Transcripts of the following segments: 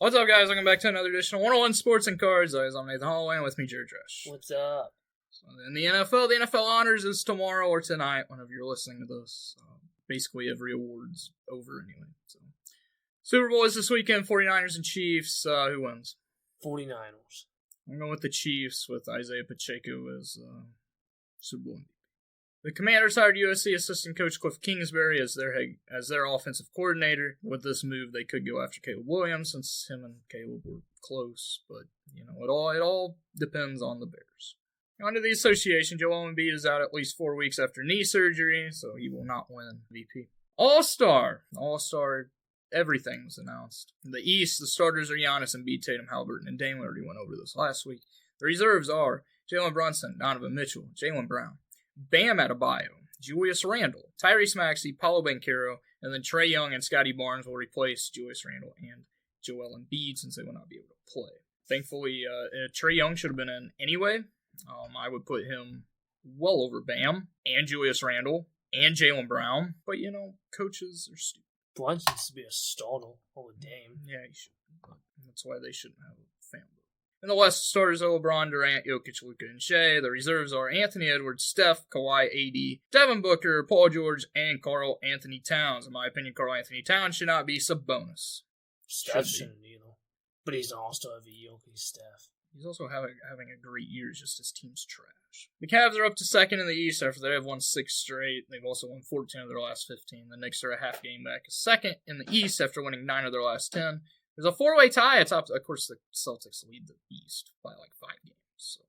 What's up, guys? Welcome back to another edition of 101 Sports and Cards. I'm Nathan Holloway, and with me, Jared Dresch. What's up? So in the NFL Honors is tomorrow or tonight, whenever you're listening to this. Basically, every award's over anyway. So, Super Bowl is this weekend, 49ers and Chiefs. Who wins? 49ers. I'm going with the Chiefs, with Isaiah Pacheco as Super Bowl MVP. The Commanders hired USC assistant coach Cliff Kingsbury as their offensive coordinator. With this move, they could go after Caleb Williams, since him and Caleb were close. But it all depends on the Bears. Under the association, Joel Embiid is out at least 4 weeks after knee surgery, so he will not win MVP. All-Star, everything was announced. In the East, the starters are Giannis, Embiid, Tatum, Halliburton, and Dame. We already went over this last week. The reserves are Jalen Brunson, Donovan Mitchell, Jaylen Brown, Bam Adebayo, Julius Randle, Tyrese Maxey, Paolo Banchero, and then Trae Young and Scotty Barnes will replace Julius Randle and Joel Embiid since they will not be able to play. Thankfully, Trae Young should have been in anyway. I would put him well over Bam and Julius Randle and Jaylen Brown. But, coaches are stupid. Brunson used to be a starter over Dame. Yeah, he should. But that's why they shouldn't have a fan vote. In the West, starters are LeBron, Durant, Jokic, Luka, and Shea. The reserves are Anthony Edwards, Steph, Kawhi, AD, Devin Booker, Paul George, and Karl Anthony Towns. In my opinion, Karl Anthony Towns should not be Sabonis. Steph shouldn't either. But he's an all-star every year. He's Steph. He's also having a great year, just his team's trash. The Cavs are up to second in the East after they have won 6 straight. They've also won 14 of their last 15. The Knicks are a half game back as second in the East after winning 9 of their last 10. There's a 4-way tie atop. Of course, the Celtics lead the East by like 5 games. So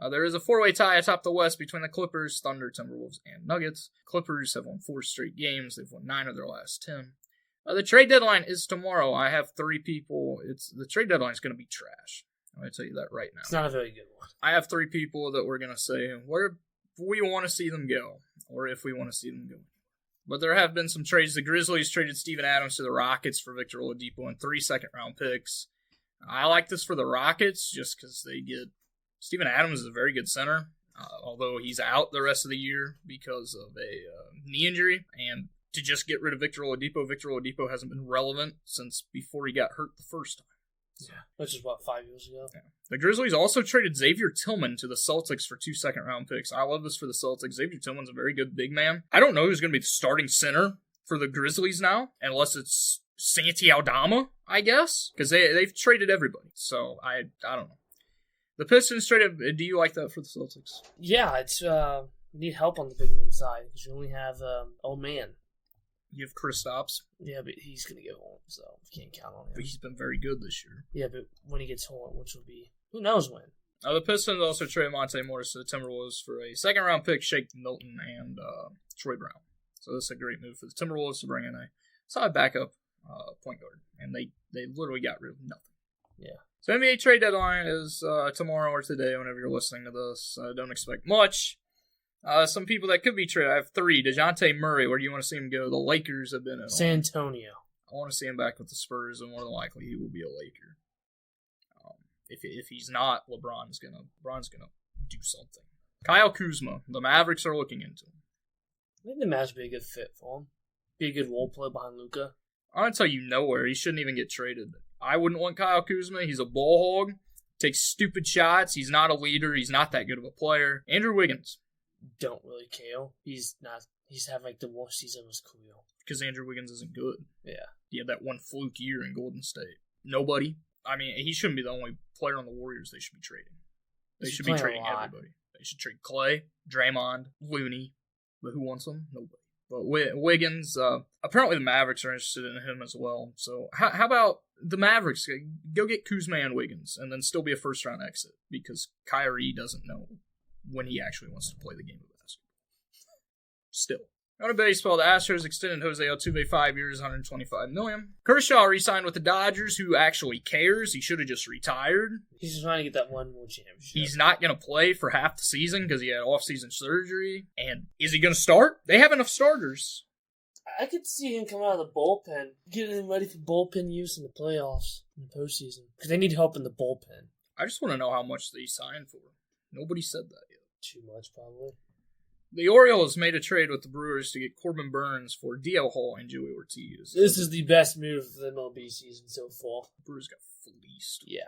there is a 4-way tie atop the West between the Clippers, Thunder, Timberwolves, and Nuggets. Clippers have won 4 straight games. They've won 9 of their last 10. The trade deadline is tomorrow. I have 3 people. The trade deadline is going to be trash. I'm going to tell you that right now. It's not a very good one. I have 3 people that we're going to say where we want to see them go, or if we want to see them go. But there have been some trades. The Grizzlies traded Steven Adams to the Rockets for Victor Oladipo and 3 second-round picks. I like this for the Rockets just because they get... Steven Adams is a very good center, although he's out the rest of the year because of a knee injury. And to just get rid of Victor Oladipo hasn't been relevant since before he got hurt the first time. Yeah, which is, 5 years ago? Yeah. The Grizzlies also traded Xavier Tillman to the Celtics for 2 second-round picks. I love this for the Celtics. Xavier Tillman's a very good big man. I don't know who's going to be the starting center for the Grizzlies now, unless it's Santi Aldama, I guess, because they've traded everybody. So, I don't know. The Pistons traded... Do you like that for the Celtics? Yeah, it's need help on the big man side, because you only have old man. You have Kristaps. Yeah, but he's going to get home, so you can't count on him. But he's been very good this year. Yeah, but when he gets home, which will be... Who knows when? The Pistons also traded Monte Morris to the Timberwolves for a second-round pick, Shake Milton, and Troy Brown. So this is a great move for the Timberwolves to bring in a solid backup point guard. And they literally got rid of nothing. Yeah. So NBA trade deadline is tomorrow or today, whenever you're listening to this. Don't expect much. Some people that could be traded. I have 3. DeJounte Murray, where do you want to see him go? The Lakers have been in. San Antonio. I want to see him back with the Spurs, and more than likely he will be a Laker. If he's not, LeBron's gonna do something. Kyle Kuzma, the Mavericks are looking into him. I think the Mavs would be a good fit for him. Be a good role player behind Luka. I'm gonna tell you nowhere. He shouldn't even get traded. I wouldn't want Kyle Kuzma. He's a ball hog. Takes stupid shots. He's not a leader. He's not that good of a player. Andrew Wiggins. Don't really care. He's having like the worst season of his career. Because Andrew Wiggins isn't good. Yeah. He had that one fluke year in Golden State. Nobody. I mean, he shouldn't be the only player on the Warriors they should be trading. They should be trading everybody. They should trade Clay, Draymond, Looney. But who wants them? Nobody. But Wiggins, apparently the Mavericks are interested in him as well. So how about the Mavericks? Go get Kuzma and Wiggins and then still be a first-round exit because Kyrie doesn't know when he actually wants to play the game of basketball. Still. On to baseball, the Astros extended Jose Altuve 5 years, $125 million. Kershaw re-signed with the Dodgers, who actually cares. He should have just retired. He's just trying to get that one more championship. He's not going to play for half the season because he had off-season surgery. And is he going to start? They have enough starters. I could see him come out of the bullpen, getting him ready for bullpen use in the playoffs, in the postseason. Because they need help in the bullpen. I just want to know how much they signed for. Nobody said that yet. Too much, probably. The Orioles made a trade with the Brewers to get Corbin Burns for DL Hall and Joey Ortiz. This is the best move of the MLB season so far. The Brewers got fleeced. Yeah.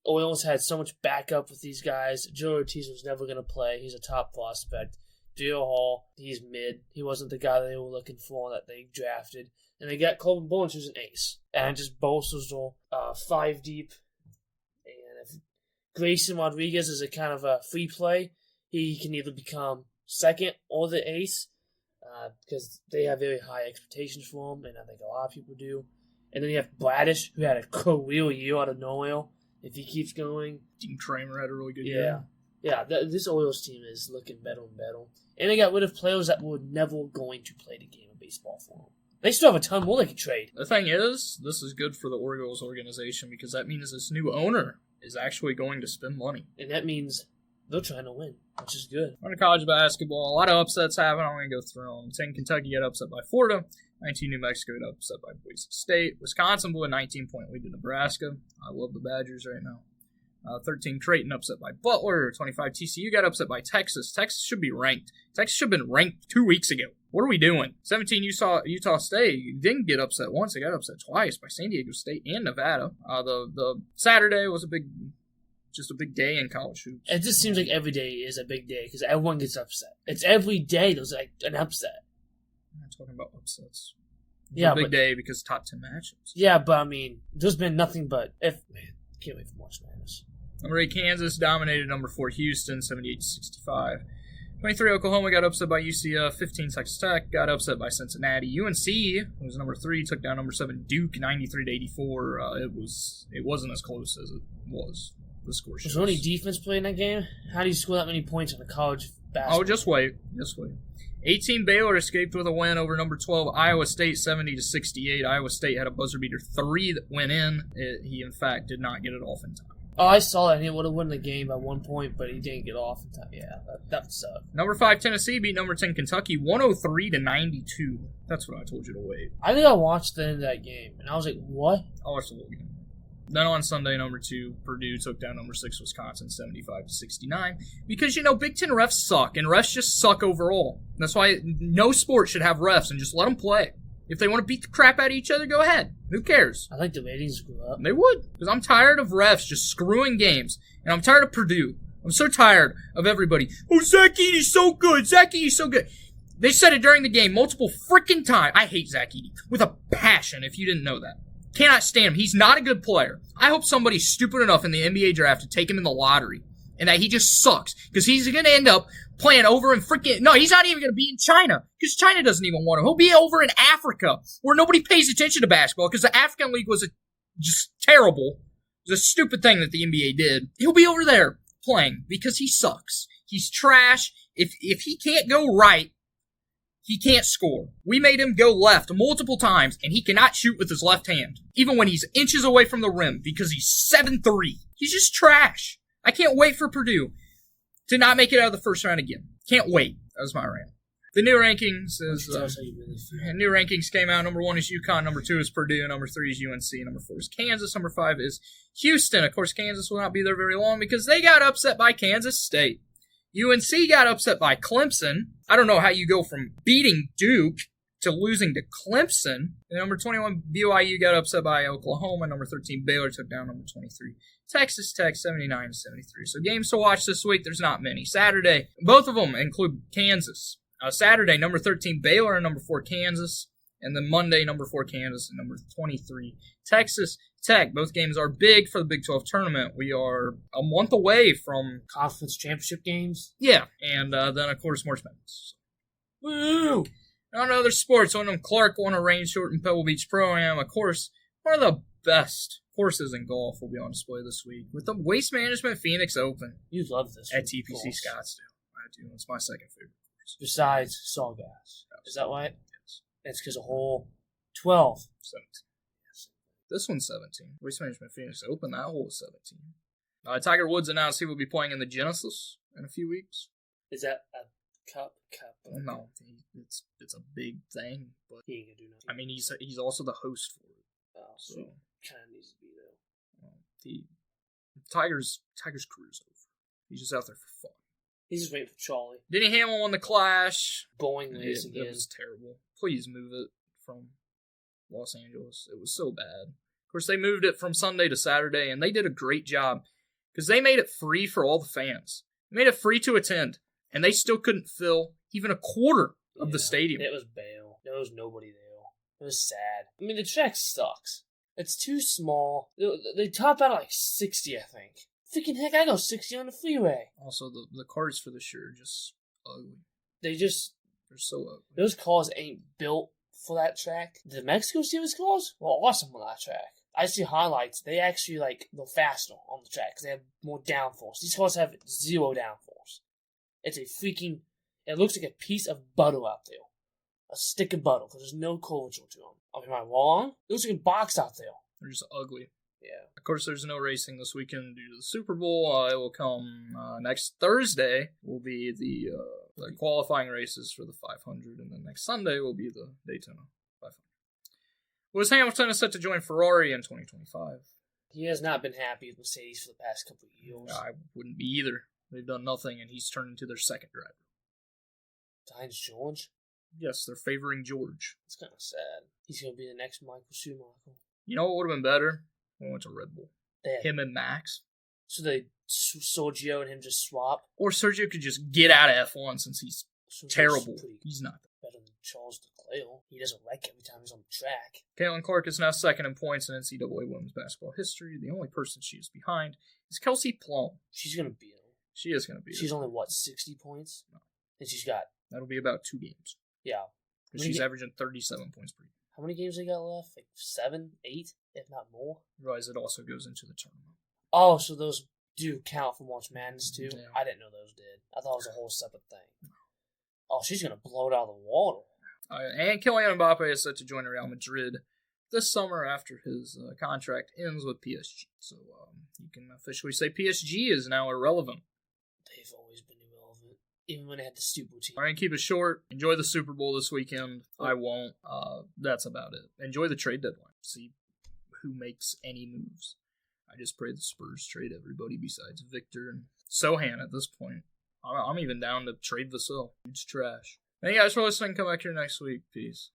Orioles had so much backup with these guys. Joey Ortiz was never going to play. He's a top prospect. DL Hall, he's mid. He wasn't the guy they were looking for that they drafted. And they got Corbin Burns, who's an ace. And just bolsters the 5 deep. And if Grayson Rodriguez is a kind of a free play, he can either become second or the ace, because they have very high expectations for him, and I think a lot of people do. And then you have Bradish, who had a career year out of nowhere. If he keeps going, Dean Kramer had a really good year. Yeah. This Orioles team is looking better and better, and they got rid of players that were never going to play the game of baseball for them. They still have a ton more they could trade. The thing is, this is good for the Orioles organization because that means this new owner is actually going to spend money, and that means they're trying to win, which is good. On to college basketball, a lot of upsets happen. I'm going to go through them. 10 Kentucky got upset by Florida. 19 New Mexico got upset by Boise State. Wisconsin blew a 19-point lead to Nebraska. I love the Badgers right now. 13 Creighton upset by Butler. 25 TCU got upset by Texas. Texas should be ranked. Texas should have been ranked 2 weeks ago. What are we doing? 17 Utah State didn't get upset once. They got upset twice by San Diego State and Nevada. The Saturday was just a big day in college hoops. It just seems like every day is a big day because everyone gets upset. It's every day there's like an upset. I'm not talking about upsets. Yeah, big day because top 10 matchups. Yeah, but I mean, there's been nothing but can't wait for March Madness. Number 8 Kansas dominated number 4 Houston 78-65. 23 Oklahoma got upset by UCF. 15 Texas Tech got upset by Cincinnati. UNC, who was number 3, took down number 7 Duke 93-84. It wasn't as close as it was. The score shows. Was there any defense play in that game? How do you score that many points in a college basketball? Oh, just wait. 18 Baylor escaped with a win over number 12 Iowa State 70-68. Iowa State had a buzzer beater 3 that went in. He in fact did not get it off in time. Oh, I saw that. He would have won the game by 1 point, but he didn't get off in time. Yeah, that sucked. Number 5 Tennessee beat number 10 Kentucky 103-92. That's what I told you to wait. I think I watched the end of that game, and I was like, what? I watched the whole game. Then on Sunday, number 2 Purdue took down number 6 Wisconsin 75-69. Because, Big Ten refs suck, and refs just suck overall. That's why no sport should have refs, and just let them play. If they want to beat the crap out of each other, go ahead. Who cares? I think the ratings go up. They would. Because I'm tired of refs just screwing games. And I'm tired of Purdue. I'm so tired of everybody. Oh, Zach Edey's so good. Zach Edey's so good. They said it during the game multiple freaking times. I hate Zach Edey with a passion, if you didn't know that. Cannot stand him. He's not a good player. I hope somebody's stupid enough in the NBA draft to take him in the lottery. And that he just sucks. Because he's going to end up playing over in freaking... No, he's not even going to be in China. Because China doesn't even want him. He'll be over in Africa. Where nobody pays attention to basketball. Because the African League was just terrible. It was a stupid thing that the NBA did. He'll be over there playing. Because he sucks. He's trash. If he can't go right, he can't score. We made him go left multiple times, and he cannot shoot with his left hand, even when he's inches away from the rim, because he's 7'3". He's just trash. I can't wait for Purdue to not make it out of the first round again. Can't wait. That was my rant. The new rankings new rankings came out. Number 1 is UConn. Number 2 is Purdue. Number 3 is UNC. Number 4 is Kansas. Number 5 is Houston. Of course, Kansas will not be there very long because they got upset by Kansas State. UNC got upset by Clemson. I don't know how you go from beating Duke to losing to Clemson. And number 21, BYU got upset by Oklahoma. Number 13, Baylor took down number 23, Texas Tech 79-73. So games to watch this week, there's not many. Saturday, both of them include Kansas. Saturday, number 13, Baylor, and number 4, Kansas. And then Monday, number 4, Kansas, and number 23, Texas Tech. Both games are big for the Big 12 tournament. We are a month away from conference championship games. Yeah, and then, of course, March Madness. Woo! On other sports, Wyndham Clark won a rain short in Pebble Beach Pro-Am. Of course, one of the best courses in golf will be on display this week with the Waste Management Phoenix Open. You love this. At TPC Scottsdale. I do. It's my second favorite course. Besides Sawgrass. Is that why? Yes. It's because of hole 12. 17. This one's 17. Waste Management Phoenix Open, that hole is 17. Tiger Woods announced he will be playing in the Genesis in a few weeks. Is that a cup? No, it's a big thing. But he ain't gonna do nothing. I mean, he's also the host for it. Oh, so kind of needs to be there. Tiger's career's over. He's just out there for fun. He's just waiting for Charlie. Denny Hamlin won the Clash. Boeing race again. It was terrible. Please move it from Los Angeles. It was so bad. Of course, they moved it from Sunday to Saturday, and they did a great job because they made it free for all the fans. They made it free to attend, and they still couldn't fill even a quarter of the stadium. It was bail. There was nobody there. It was sad. I mean, the track sucks. It's too small. They top out at like 60, I think. Freaking heck, I go 60 on the freeway. Also, the cars for this year are just ugly. They're so ugly. Those cars ain't built for that track. The Mexico Series cars were awesome on that track. I see highlights. They actually go faster on the track because they have more downforce. These cars have 0 downforce. It's a freaking... It looks like a piece of butter out there. A stick of butter because there's no curvature to them. Am I wrong? It looks like a box out there. They're just ugly. Yeah. Of course, there's no racing this weekend due to the Super Bowl. It will come next Thursday. Will be the qualifying races for the 500, and then next Sunday will be the Daytona 500. Lewis Hamilton is set to join Ferrari in 2025. He has not been happy with Mercedes for the past couple of years. I wouldn't be either. They've done nothing, and he's turned into their second driver. Behind George? Yes, they're favoring George. It's kind of sad. He's going to be the next Michael Schumacher. You know what would have been better? We went to Red Bull. Him and Max. So Sergio and him just swap? Or Sergio could just get out of F1 since he's terrible. He's not better than Charles Leclerc. He doesn't wreck every time he's on the track. Caitlin Clark is now second in points in NCAA women's basketball history. The only person she is behind is Kelsey Plum. She's going to beat him. She is going to beat him. She's only, 60 points? No. And she's got... That'll be about 2 games. Yeah. She's averaging 37 points per game. How many games they got left? 7, 8, if not more? Realize it also goes into the tournament. Oh, so those do count for March Madness too? Yeah. I didn't know those did. I thought it was a whole separate thing. Oh, she's going to blow it out of the water. And Kylian Mbappe is set to join Real Madrid this summer after his contract ends with PSG. So you can officially say PSG is now irrelevant. They've always been irrelevant, even when they had the stupid team. All right, keep it short. Enjoy the Super Bowl this weekend. I won't. That's about it. Enjoy the trade deadline. See who makes any moves. I just pray the Spurs trade everybody besides Victor and Sohan at this point. I'm even down to trade Vasil. Huge trash. Thank you guys for listening. Come back here next week. Peace.